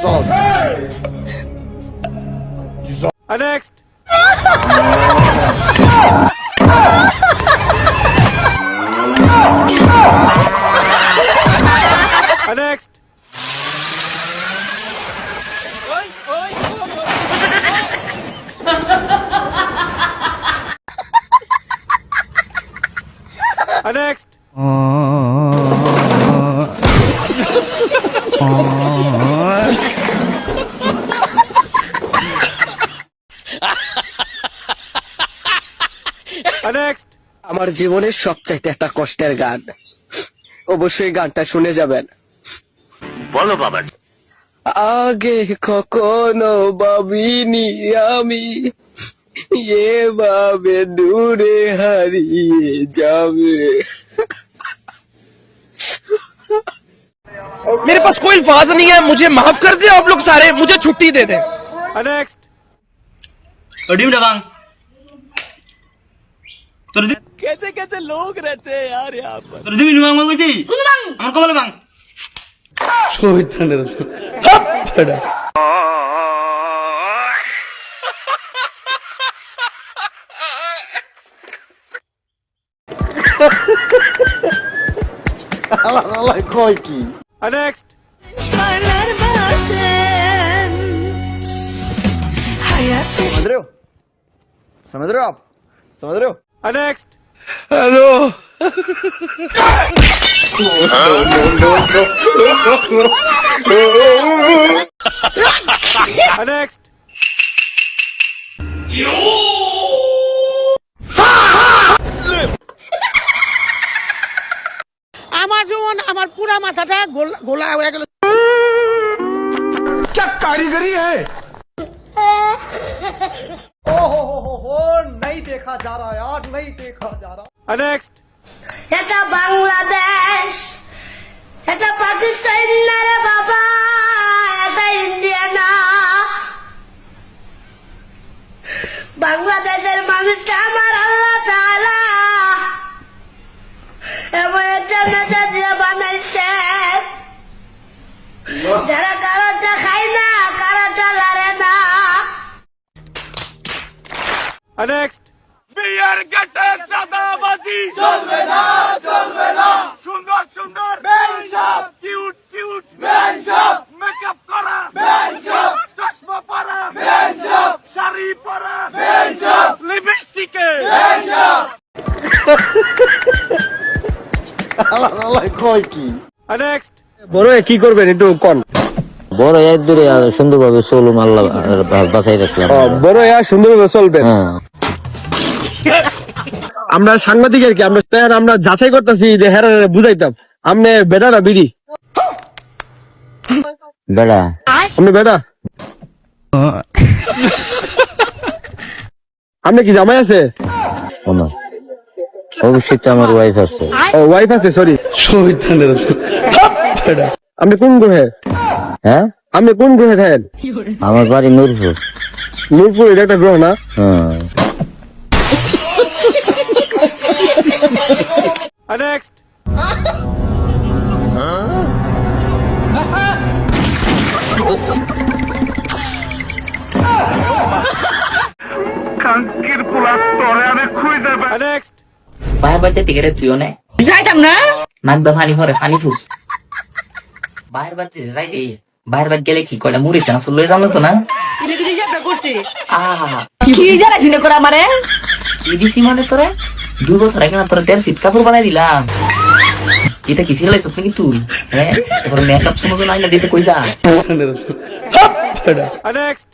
salt. Next. Next. Next. Next. আমার জীবনের সবচাইতে একটা কষ্টের গান, অবশ্যই গানটা শুনে যাবেন। বলো বাবা। আগে কখনো ভাবিনি আমি এভাবে দূরে হারিয়ে যাবে। मेरे पास कोई अल्फाज नहीं है, मुझे माफ कर दे आप लोग सारे, मुझे छुट्टी दे दे। Next. कैसे कैसे लोग रहते हैं यार यहाँ पर। Allah koy ki. Next. समझ रहे हो? समझ रहे हो आप? समझ रहे हो? Next. Hello Next. আমার জীবন আমার পুরা মাথাটা গোলা হয়ে গেল। क्या कारीगरी है? हो नहीं देखा जा रहा यार, नहीं देखा जा रहा। Next. এটা বাংলাদেশ, এটা পাকিস্তান না রে বাবা, এটা ইন্ডিয়া না। বাংলাদেশের মানুষটা আমার আল্লাহ তাআলা এমন একটা নেতা দিয়ে বানাইছে, যারা কারোটা খায় না, কারোটা লড়ে না। Next. বিয়ার গেটে চাঁদাবাজি চলবে না, চলবে না। সুন্দর সুন্দর বেনশপ, কিউট কিউট বেনশপ, মেকআপ করা বেনশপ, চশমা পরা বেনশপ, শাড়ি পরা বেনশপ, লিপস্টিকে বেনশপ। Allah koy ki. Next. বড় কি করবেন একটু কোন? বড় এক দূরে সুন্দরভাবে চলুন, আল্লাহ বাঁচাই রাখলাম। বড় সুন্দরভাবে চলবেন। আমরা সাংবাদিকের কি আমরা যাচাই করতেছি যে হ্যাঁ বুঝাইতাম আপনি বেটা না বিড়ি? বেড়া আপনি বেটা? আপনি কি জামাই আছে? অবশ্যই তো আমার ওয়াইফ আছে। ও ওয়াইফ আছে, সরি। আপনি কোন গ্রহে? হ্যাঁ, আপনি কোন গ্রহে থাকেন? আমার বাড়ি নূরপুর। নূরপুর এটা একটা গ্রহ না? হ্যাঁ। Next. কাঙ্কির পোলা তোরে আমি খুই দেব। Next. বাইরে বাড়িতে টিকেটে তুইও নে যাইতাম না। নাক দা পানি ভরে পানি ফুস। বাইরে বাড়িতে যাইতে বাইরে বাড়ি গেলে কি কয়টা মুড়িছে না চলে জানো তো না? তুমি কি হিসাবটা করতে? আহা কি জ্বালাইছিস না করে আমারে? কি দিছি মানে তোরে 2 বছর আগে না তোরে 1.5 ফিট কাপড় বানাই দিলাম। এটা কি সিলাইছ নাকি তুই? হ্যাঁ, এবার মেকআপ সময় না আইনা দিতে কই যা। Next.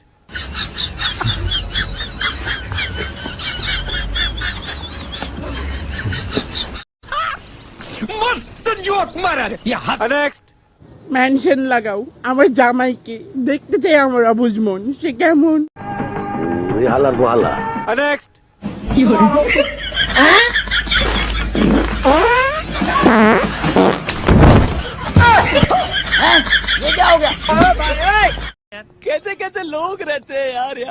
मस्त जोक मारा रे। Next. মেনশন লাগাও আমার জামাইকে, দেখতে চাই আমার বুঝমন সে কেমন। Next. कैसे कैसे लोग रहते हैं यार यहाँ।